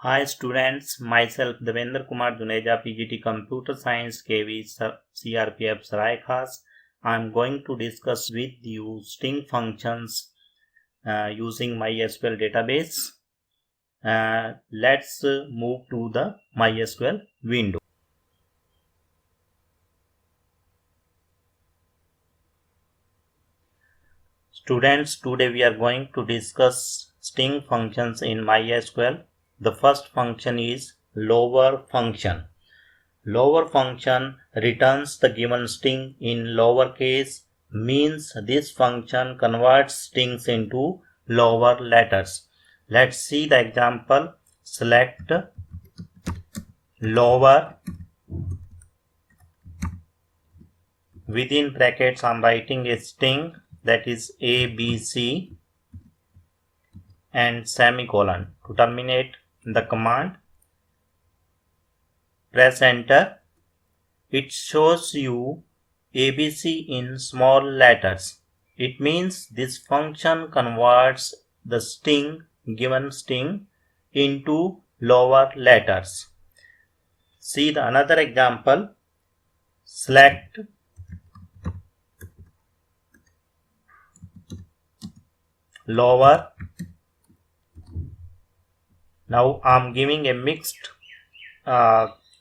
Hi students, myself Devendra Kumar Juneja, PGT Computer Science KV CRPF Saraikha's. I am going to discuss with you string functions using MySQL database. Let's move to the MySQL window. Students, today we are going to discuss string functions in MySQL. The first function is lower function. Lower function returns the given string in lowercase, means this function converts strings into lower letters. Let's see the example. Select lower, within brackets I am writing a string that is ABC and semicolon. To terminate the command, press enter. It shows you ABC in small letters. It means this function converts the given string into lower letters. See the another example. Select lower. Now I am giving a mixed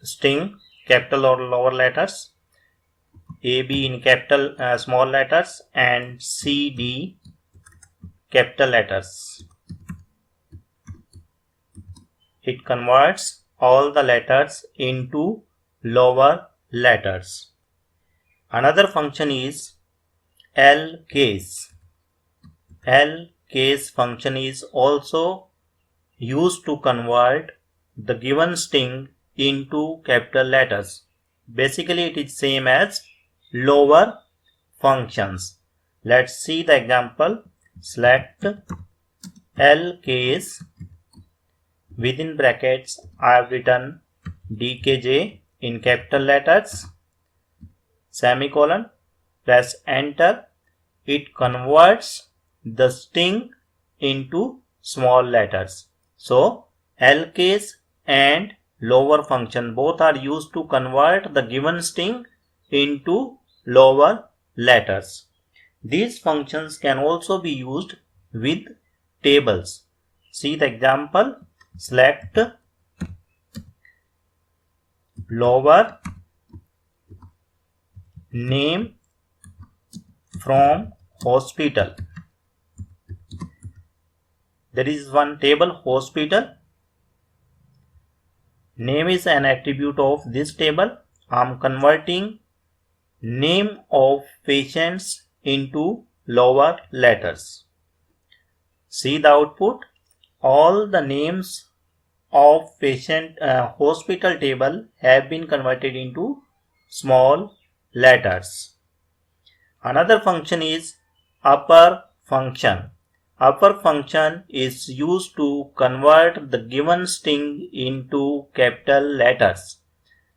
string, capital or lower letters, AB in capital small letters and CD capital letters. It converts all the letters into lower letters. Another function is lcase. Lcase function is also used to convert the given string into capital letters. Basically it is same as lower functions. Let's see the example. Select lcase, within brackets I have written dkj in capital letters, semicolon, press enter. It converts the string into small letters. So lcase and lower function both are used to convert the given string into lower letters. These functions can also be used with tables. See the example. Select lower, name from hospital. There is one table, hospital. Name is an attribute of this table. I am converting name of patients into lower letters. See the output. All the names of patient hospital table have been converted into small letters. Another function is upper function. Upper function is used to convert the given string into capital letters.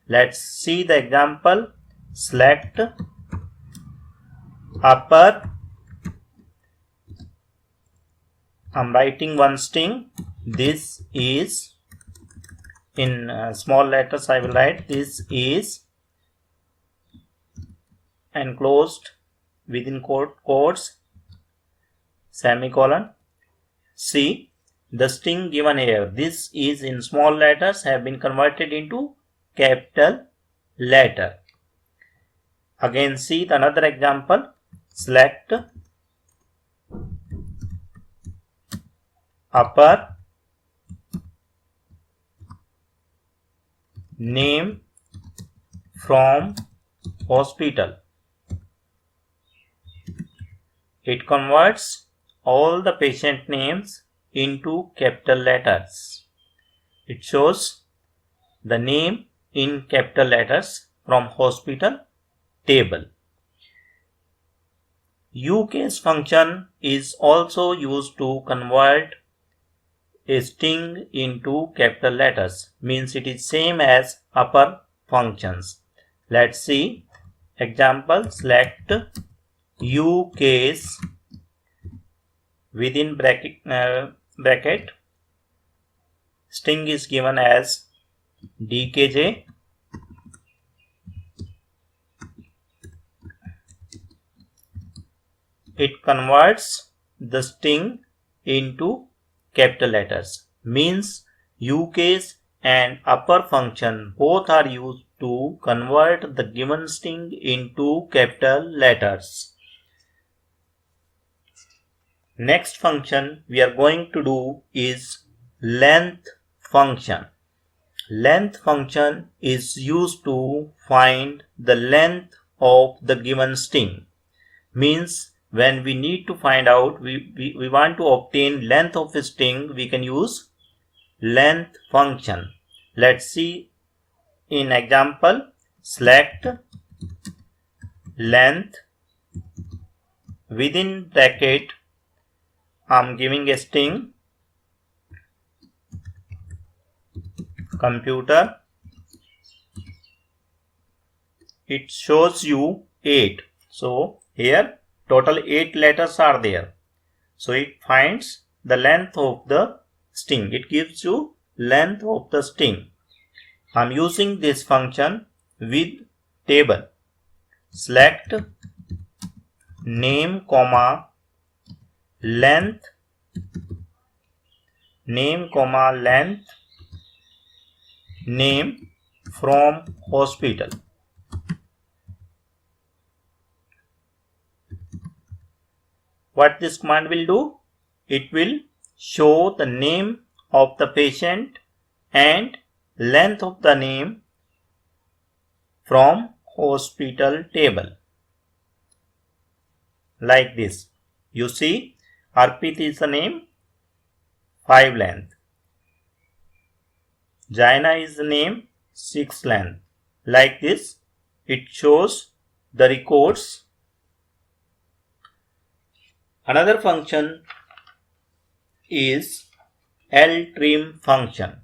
Let's see the example. Select upper. I'm writing one string. This is in small letters. I will write this is enclosed within quotes, semicolon. See the string given here. This is in small letters have been converted into capital letter. Again see the another example. Select upper, name from hospital. It converts all the patient names into capital letters. It shows the name in capital letters from hospital table. ucase function is also used to convert a string into capital letters, means it is same as upper functions. Let's see example. Select ucase, within bracket string is given as DKJ. It converts the string into capital letters. Means UCase and upper function both are used to convert the given string into capital letters. Next function we are going to do is length function. Length function is used to find the length of the given string. Means when we need to find out, we want to obtain length of a string, we can use length function. Let's see in example. Select length, within bracket I'm giving a string computer. It shows you 8. So here total 8 letters are there. So it finds the length of the string. It gives you length of the string. I'm using this function with table. Select name comma length, name comma length, name from hospital. What this command will do? It will show the name of the patient and length of the name from hospital table. Like this. You see, Arpit is the name, 5 length. Jaina is the name, 6 length. Like this, it shows the records. Another function is ltrim function.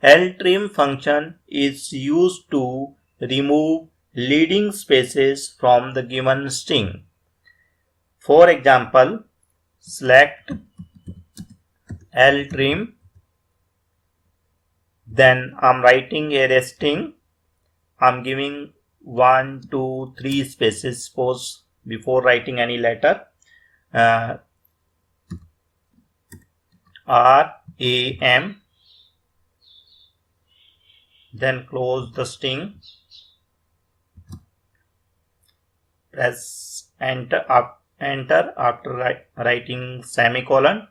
Ltrim function is used to remove leading spaces from the given string. For example, select ltrim, then I'm writing a string. I'm giving 1, 2, 3 spaces suppose before writing any letter. RAM, then close the string, press enter after writing semicolon.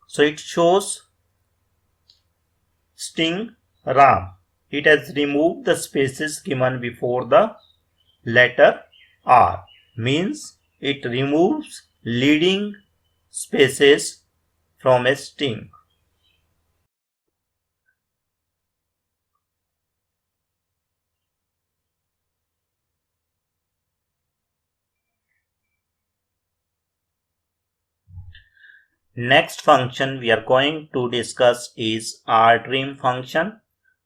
So it shows string RAM. It has removed the spaces given before the letter R. Means it removes leading spaces from a string. Next function we are going to discuss is rtrim function.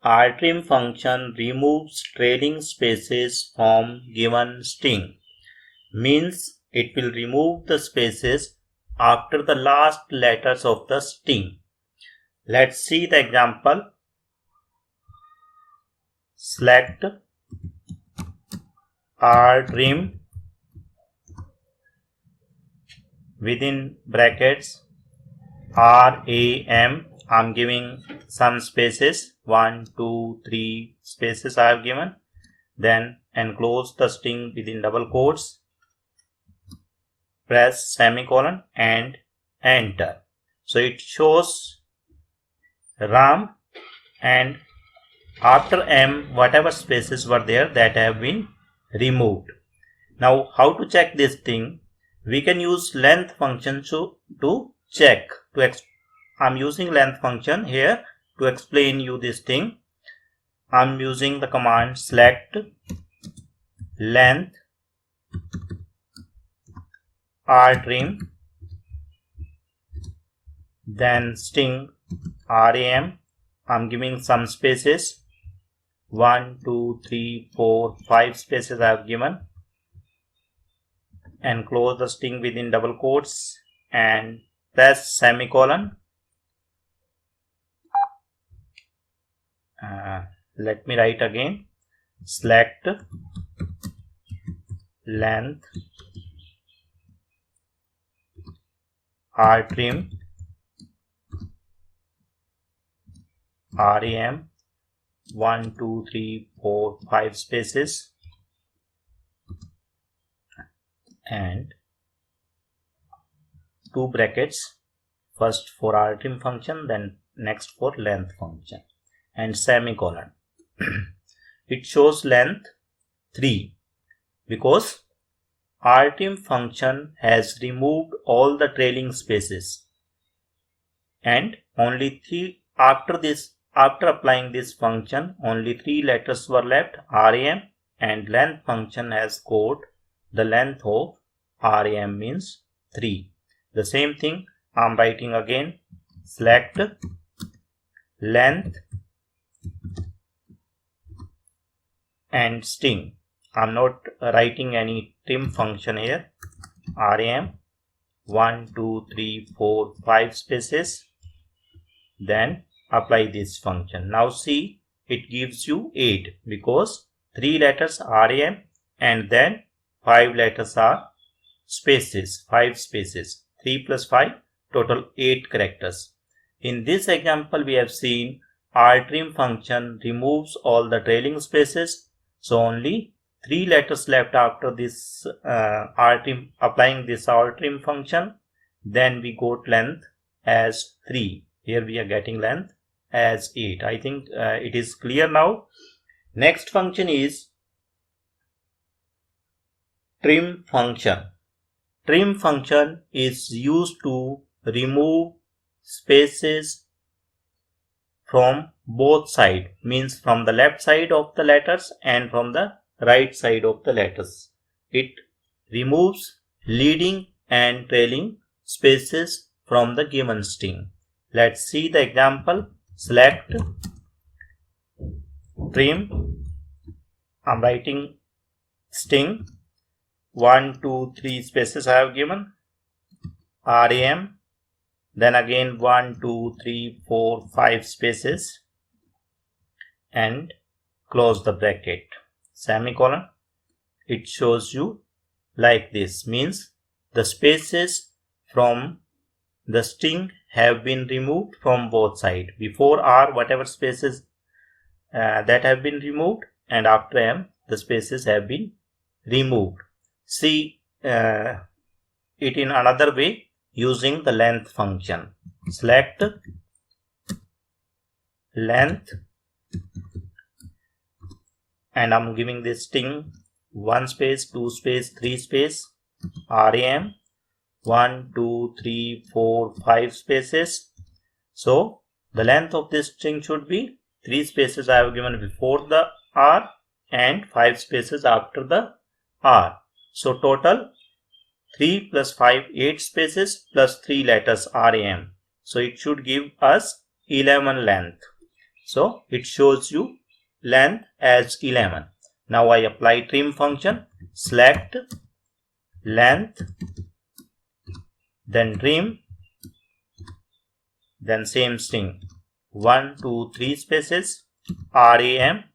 Rtrim function removes trailing spaces from given string. Means it will remove the spaces after the last letters of the string. Let's see the example. Select rtrim, within brackets RAM, I'm giving some spaces, 1, 2, 3 spaces I have given. Then enclose the string within double quotes, press semicolon and enter. So it shows RAM, and after M whatever spaces were there that have been removed. Now how to check this thing? We can use length function to check. I'm using length function here to explain you this thing. I'm using the command select length rtrim, then string RAM. I'm giving some spaces, 1, 2, 3, 4, 5 spaces I have given. Enclose the string within double quotes and press semicolon let me write again. Select length rtrim rem 1 2 3 4 5 spaces and two brackets, first for rtrim function, then next for length function, and semicolon. It shows length 3 because rtrim function has removed all the trailing spaces, and only three after applying this function only 3 letters were left, rem, and length function has got the length of rem means 3. The same thing I am writing again. Select length and string. I am not writing any trim function here. rem 1 2 3 4 5 spaces, then apply this function. Now see, it gives you 8 because 3 letters rem and then 5 letters are spaces, 5 spaces. 3 plus 5, total 8 characters. In this example we have seen rtrim function removes all the trailing spaces, so only 3 letters left after this rtrim, applying this rtrim function. Then we got length as 3. Here we are getting length as 8. I think it is clear now. Next function is trim function. Trim function is used to remove spaces from both sides, means from the left side of the letters and from the right side of the letters. It removes leading and trailing spaces from the given string. Let's see the example. Select trim. I'm writing string 1 2 3 spaces I have given, rem, then again 1 2 3 4 5 spaces, and close the bracket, semicolon. It shows you like this, means the spaces from the string have been removed from both sides. Before r, whatever spaces that have been removed, and after m, the spaces have been removed. See it in another way using the length function. Select length, and I'm giving this string 1 space, 2 space, 3 space, rem 1 2 3 4 5 spaces. So the length of this string should be 3 spaces I have given before the r and 5 spaces after the r. So total 3 plus 5, 8 spaces plus 3 letters rem. So it should give us 11 length. So it shows you length as 11. Now I apply trim function. Select length, then trim, then same string 1 2 3 spaces, rem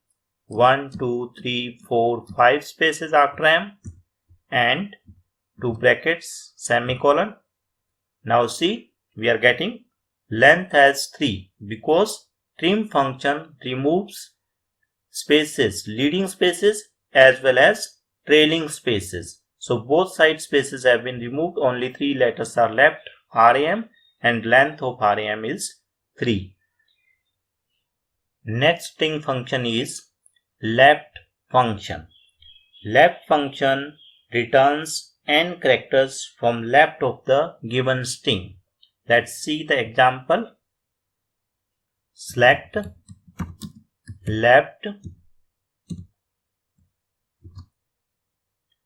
1 2 3 4 5 spaces after m, and 2 brackets, semicolon. Now see, we are getting length as 3 because trim function removes spaces, leading spaces as well as trailing spaces. So both side spaces have been removed, only 3 letters are left, rem, and length of rem is 3. Next string function is left function. Left function returns n characters from left of the given string. Let's see the example. Select left,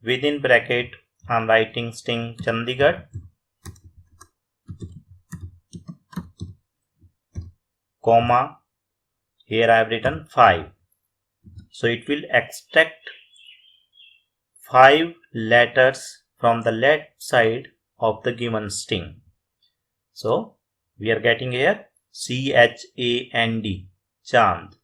within bracket I am writing string Chandigarh, comma, here I have written 5. So it will extract 5 letters from the left side of the given string. So we are getting here Chand, Chand.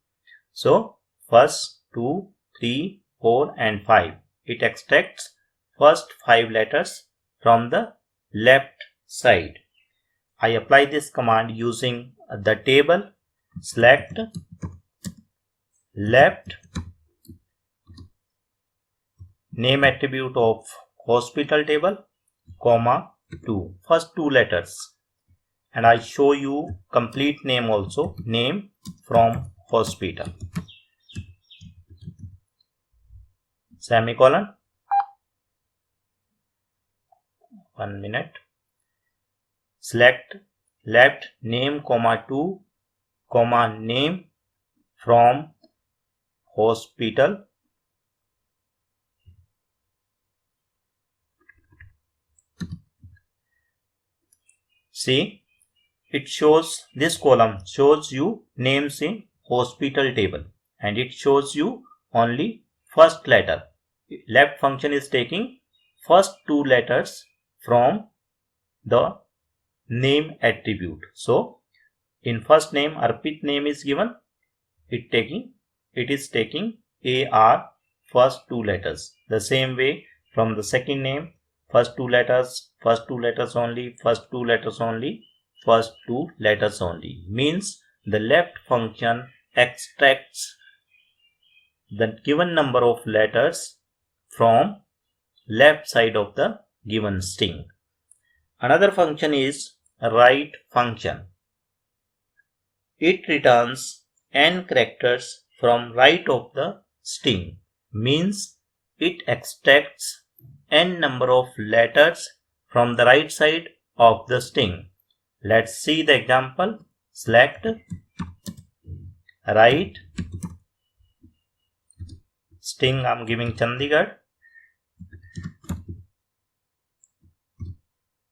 So first 2, 3, 4 and 5. It extracts first 5 letters from the left side. I apply this command using the table select left name attribute of hospital table, comma 2, first 2 letters, and I show you complete name also, name from hospital, semicolon, 1 minute, select left name comma 2 comma name from hospital, see it shows, this column shows you names in hospital table and it shows you only first letter. Left function is taking first 2 letters from the name attribute. So in first name Arpit name is given, it is taking AR first 2 letters. The same way from the second name first 2 letters only, first 2 letters only, first 2 letters only. Means the left function extracts the given number of letters from left side of the given string. Another function is right function. It returns n characters from right of the string. Means it extracts n number of letters from the right side of the string. Let's see the example. Select right string, I'm giving Chandigarh,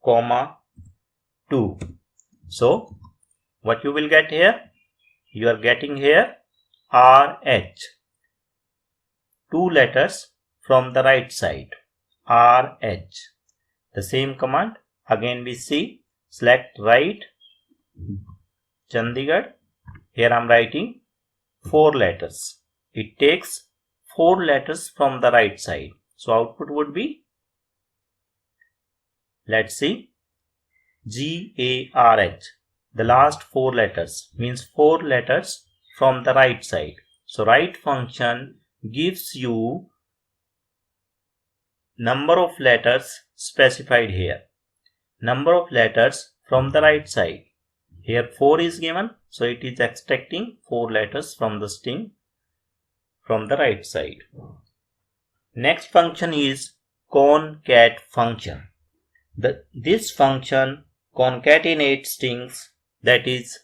comma 2. So what you will get here? You are getting here RH, 2 letters from the right side, RH. The same command again we see, select right Chandigarh, here I am writing 4 letters. It takes 4 letters from the right side. So output would be, let's see, GARH. The last 4 letters means 4 letters from the right side. So right function gives you number of letters specified here. Number of letters from the right side. Here 4 is given, so it is extracting 4 letters from the string from the right side. Next function is concat function. This function concatenates strings, that is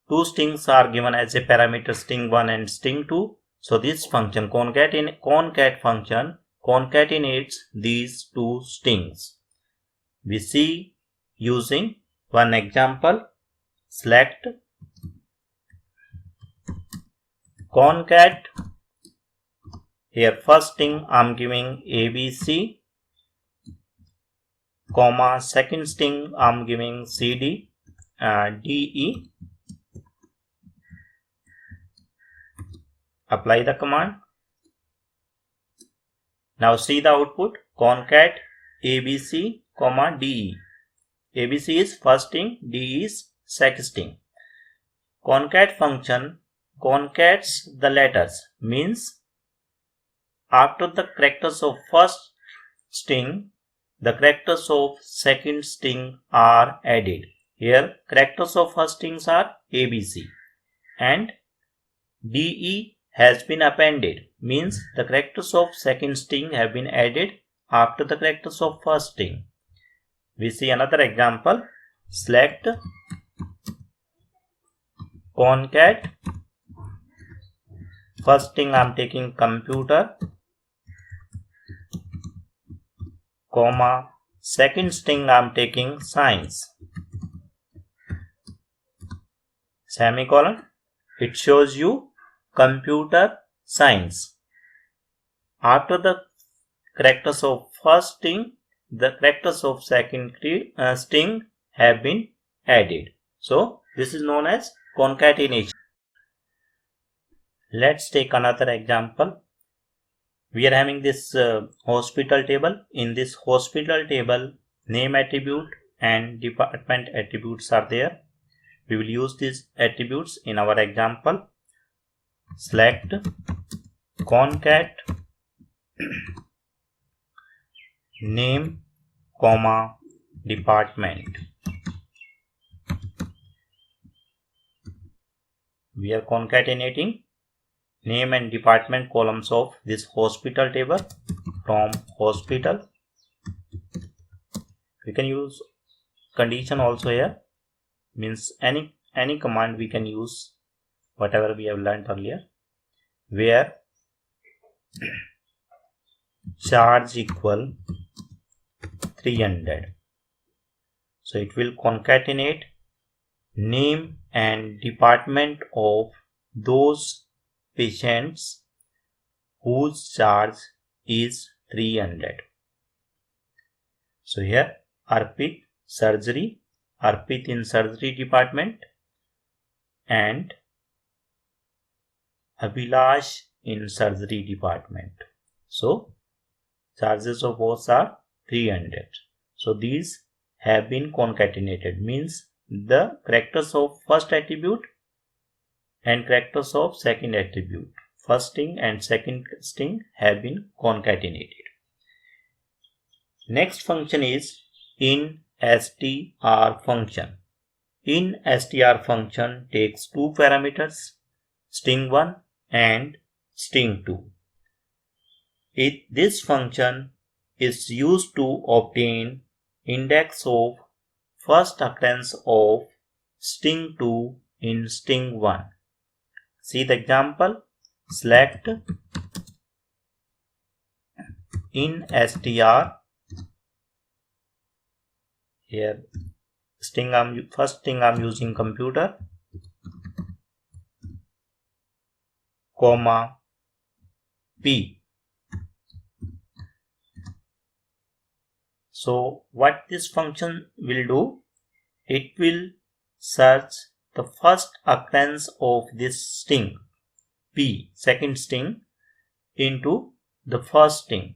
2 strings are given as a parameter, string 1 and string 2. So this function concat function concatenates these 2 strings. We see using one example. Select concat, here first string I am giving ABC, comma second string I am giving CD, DE. Apply the command. Now see the output, concat ABC, comma DE. ABC is first string, DE is second string. Concat function concats the letters, means after the characters of first string, the characters of second string are added. Here characters of first strings are ABC and DE has been appended, means the characters of second string have been added after the characters of first string. We see another example. Select concat, first string I am taking computer, comma second string I am taking science, semicolon. It shows you computer science. After the characters of first string, the characters of second string have been added. So this is known as concatenation. Let's take another example. We are having this hospital table. In this hospital table, name attribute and department attributes are there. We will use these attributes in our example. Select concat name, department. We are concatenating name and department columns of this hospital table from hospital. We can use condition also here, means any command we can use, whatever we have learned earlier, where charge equal 300. So it will concatenate name and department of those patients whose charge is 300. So here Arpit surgery, Arpit in surgery department, and Abhilash in surgery department. So charges of both are 300. So these have been concatenated, means the characters of first attribute and characters of second attribute, first string and second string, have been concatenated. Next function is instr function. Instr function takes two parameters, string1 and string2. This function is used to obtain index of first occurrence of string2 in string1. See the example. Select instr. Here first string I'm using computer, comma p. So what this function will do, it will search the first occurrence of this string p, second string, into the first string.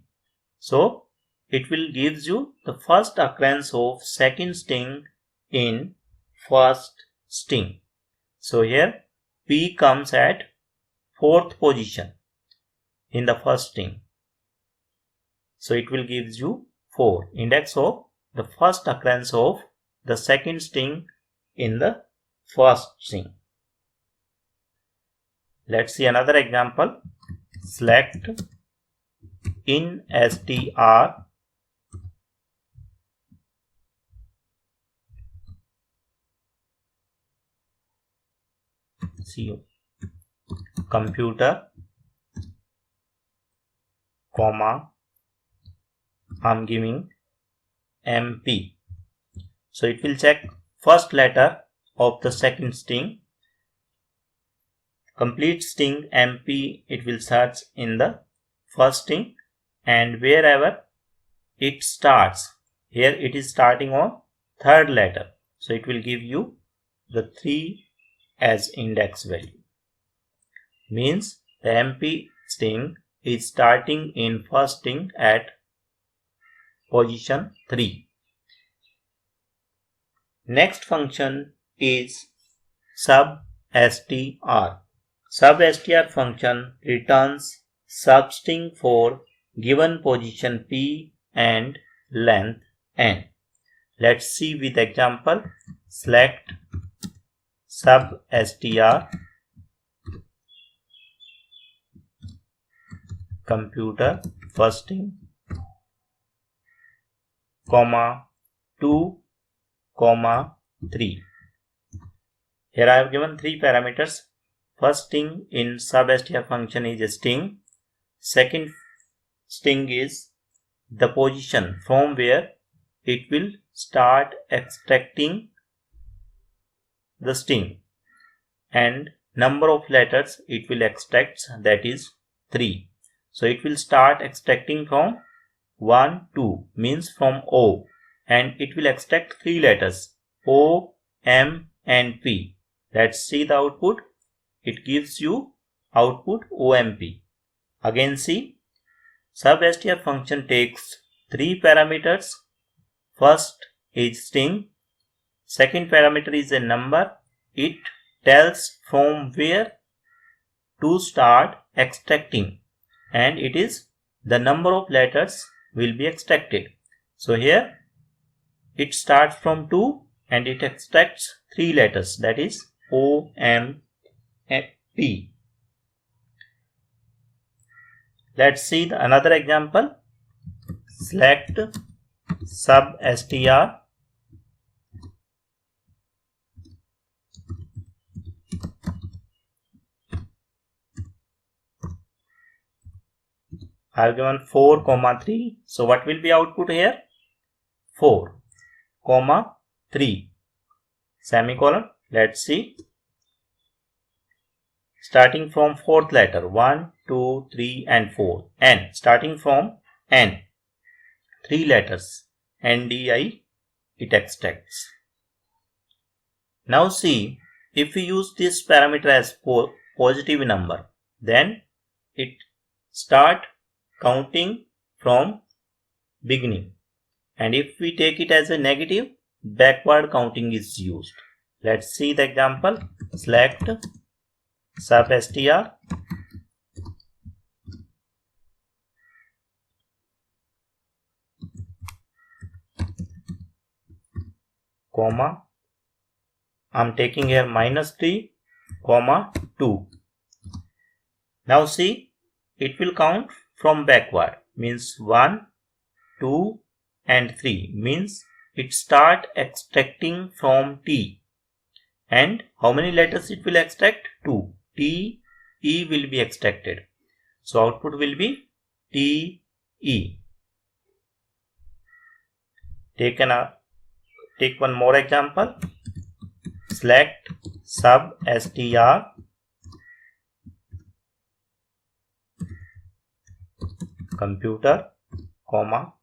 So it will gives you the first occurrence of second string in first string. So here p comes at 4th position in the first string. So it will gives you 4, index of the first occurrence of the second string in the first string. Let's see another example. Select instr computer, comma, I'm giving MP. So it will check first letter of the second string, complete string MP. It will search in the first string, and wherever it starts, here it is starting on third letter, so it will give you the 3 as index value. Means the MP string is starting in first string at position 3. Next function is substr. Substr function returns substring for given position p and length n. Let's see with example. Select substr computer, first string, comma 2, comma 3. Here I have given 3 parameters. First string in substr function is a string. Second string is the position from where it will start extracting the string, and number of letters it will extract, that is 3. So it will start extracting from 1, 2, means from O, and it will extract 3 letters, O, M and P. Let's see the output. It gives you output OMP. Again see, sub-str function takes 3 parameters. First is string, second parameter is a number. It tells from where to start extracting, and it is the number of letters will be extracted. So here it starts from 2 and it extracts 3 letters, that is O, M, P. Let's see another example. Select sub-str I have given 4, 3. So what will be output here? 4, 3, semicolon. Let's see. Starting from 4th letter, 1, 2, 3 and 4. N. Starting from N. 3 letters. NDI it extracts. Now see, if we use this parameter as positive number, then it start counting from beginning, and if we take it as a negative, backward counting is used. Let's see the example. Select sub-str comma, I'm taking here -3, 2. Now see, it will count from backward, means 1, 2 and 3, means it start extracting from T. And how many letters it will extract? 2. T, E will be extracted. So output will be T, E. Take one more example. Select sub-str computer, comma,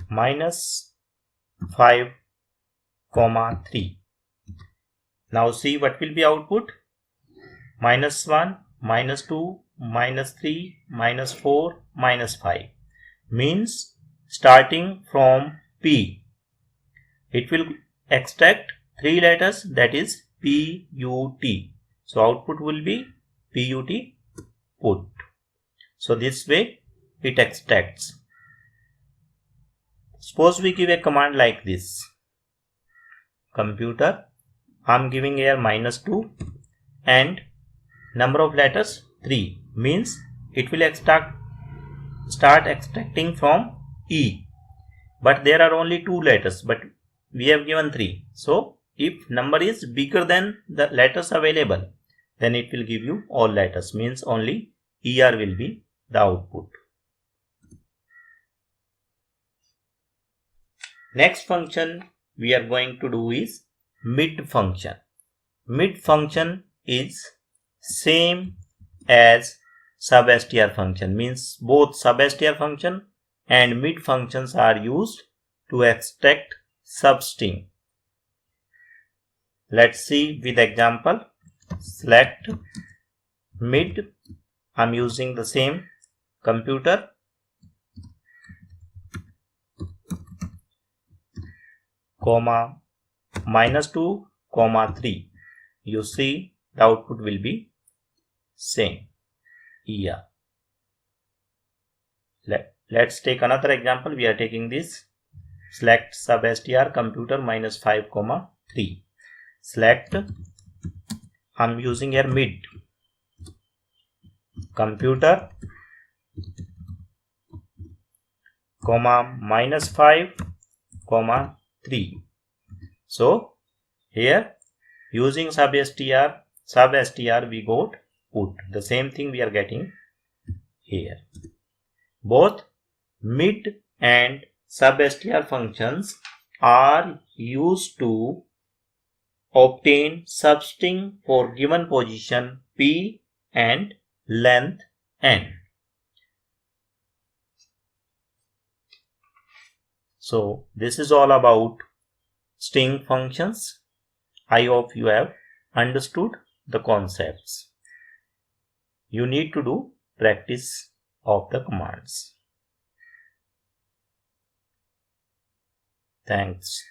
-5, 3. Now see what will be output. -1, -2, -3, -4, -5. Means starting from P, it will extract 3 letters, that is PUT. So output will be PUT, put. So this way it extracts. Suppose we give a command like this. Computer, I'm giving here -2 and number of letters 3, means it will start extracting from E. But there are only 2 letters, but we have given 3. So if number is bigger than the letters available, then it will give you all letters, means only ER will be the output. Next function we are going to do is mid function. Mid function is same as sub-str function, means both sub-str function and mid functions are used to extract substring. Let's see with example. Select mid, I'm using the same computer, comma, -2, 3. You see the output will be same. Yeah. Let's take another example. We are taking this. Select sub-str computer -5, 3. Select, I'm using here mid, computer, comma, -5, 3. So here using sub-str we got put. The same thing we are getting here. Both mid and sub-str functions are used to obtain substring for given position P and length N. So this is all about string functions. I hope you have understood the concepts. you need to do practice of the commands. Thanks.